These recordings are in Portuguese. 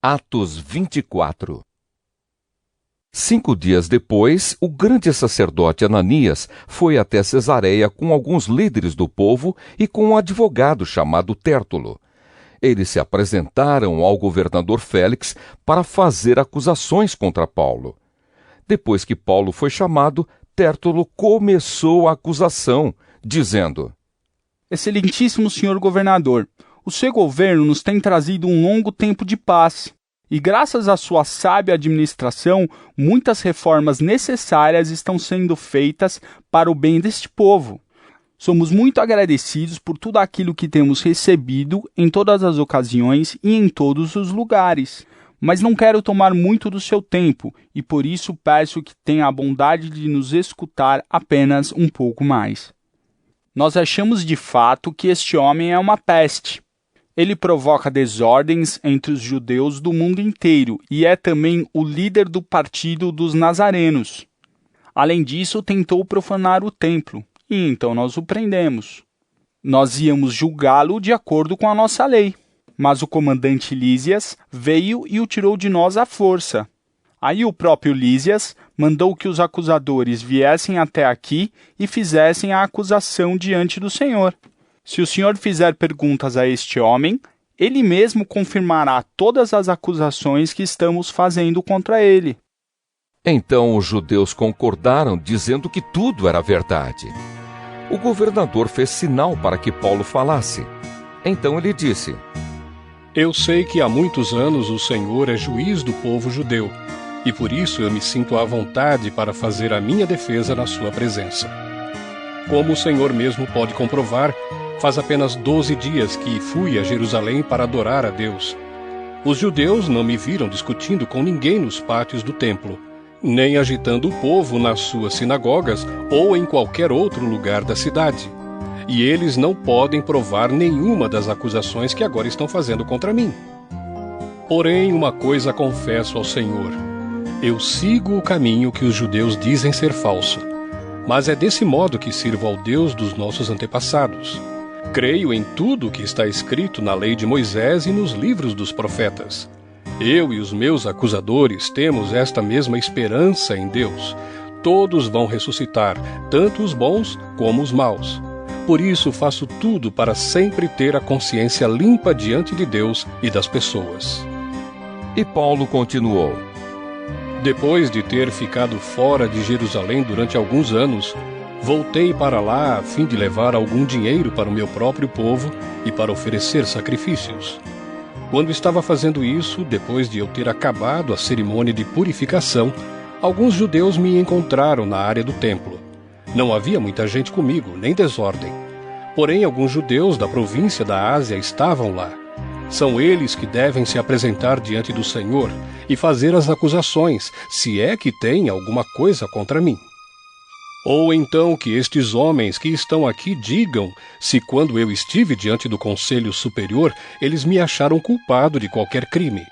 Atos 24. 5 dias depois, o grande sacerdote Ananias foi até Cesareia com alguns líderes do povo e com um advogado chamado Tértulo. Eles se apresentaram ao governador Félix para fazer acusações contra Paulo. Depois que Paulo foi chamado, Tértulo começou a acusação, dizendo: Excelentíssimo senhor governador, o seu governo nos tem trazido um longo tempo de paz. E graças à sua sábia administração, muitas reformas necessárias estão sendo feitas para o bem deste povo. Somos muito agradecidos por tudo aquilo que temos recebido em todas as ocasiões e em todos os lugares. Mas não quero tomar muito do seu tempo, e por isso peço que tenha a bondade de nos escutar apenas um pouco mais. Nós achamos de fato que este homem é uma peste. Ele provoca desordens entre os judeus do mundo inteiro e é também o líder do partido dos nazarenos. Além disso, tentou profanar o templo, e então nós o prendemos. Nós íamos julgá-lo de acordo com a nossa lei, mas o comandante Lísias veio e o tirou de nós à força. Aí o próprio Lísias mandou que os acusadores viessem até aqui e fizessem a acusação diante do Senhor. Se o senhor fizer perguntas a este homem, ele mesmo confirmará todas as acusações que estamos fazendo contra ele. Então os judeus concordaram, dizendo que tudo era verdade. O governador fez sinal para que Paulo falasse. Então ele disse: Eu sei que há muitos anos o Senhor é juiz do povo judeu, e por isso eu me sinto à vontade para fazer a minha defesa na sua presença. Como o Senhor mesmo pode comprovar, faz apenas 12 dias que fui a Jerusalém para adorar a Deus. Os judeus não me viram discutindo com ninguém nos pátios do templo, nem agitando o povo nas suas sinagogas ou em qualquer outro lugar da cidade. E eles não podem provar nenhuma das acusações que agora estão fazendo contra mim. Porém, uma coisa confesso ao Senhor: eu sigo o caminho que os judeus dizem ser falso, mas é desse modo que sirvo ao Deus dos nossos antepassados. Creio em tudo o que está escrito na lei de Moisés e nos livros dos profetas. Eu e os meus acusadores temos esta mesma esperança em Deus. Todos vão ressuscitar, tanto os bons como os maus. Por isso faço tudo para sempre ter a consciência limpa diante de Deus e das pessoas. E Paulo continuou: Depois de ter ficado fora de Jerusalém durante alguns anos, voltei para lá a fim de levar algum dinheiro para o meu próprio povo e para oferecer sacrifícios. Quando estava fazendo isso, depois de eu ter acabado a cerimônia de purificação, alguns judeus me encontraram na área do templo. Não havia muita gente comigo, nem desordem. Porém, alguns judeus da província da Ásia estavam lá. São eles que devem se apresentar diante do Senhor e fazer as acusações, se é que tem alguma coisa contra mim. Ou então que estes homens que estão aqui digam se quando eu estive diante do Conselho Superior, eles me acharam culpado de qualquer crime.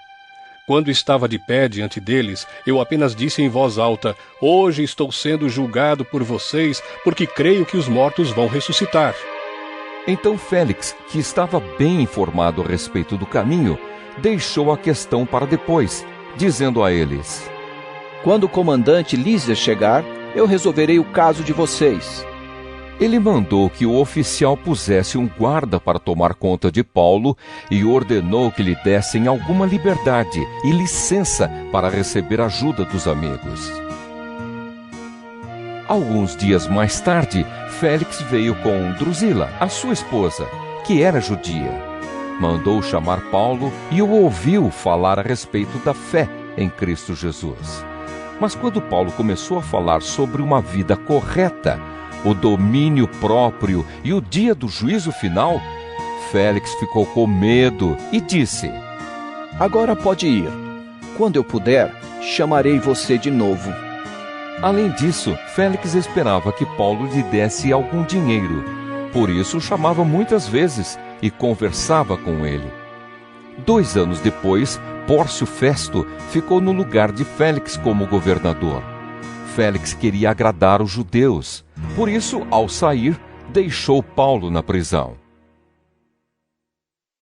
Quando estava de pé diante deles, eu apenas disse em voz alta: Hoje estou sendo julgado por vocês, porque creio que os mortos vão ressuscitar. Então Félix, que estava bem informado a respeito do caminho, deixou a questão para depois, dizendo a eles: Quando o comandante Lísias chegar, eu resolverei o caso de vocês. Ele mandou que o oficial pusesse um guarda para tomar conta de Paulo e ordenou que lhe dessem alguma liberdade e licença para receber ajuda dos amigos. Alguns dias mais tarde, Félix veio com Drusila, a sua esposa, que era judia. Mandou chamar Paulo e o ouviu falar a respeito da fé em Cristo Jesus. Mas quando Paulo começou a falar sobre uma vida correta, o domínio próprio e o dia do juízo final, Félix ficou com medo e disse: Agora pode ir. Quando eu puder, chamarei você de novo. Além disso, Félix esperava que Paulo lhe desse algum dinheiro. Por isso o chamava muitas vezes e conversava com ele. 2 anos depois, Pórcio Festo ficou no lugar de Félix como governador. Félix queria agradar os judeus. Por isso, ao sair, deixou Paulo na prisão.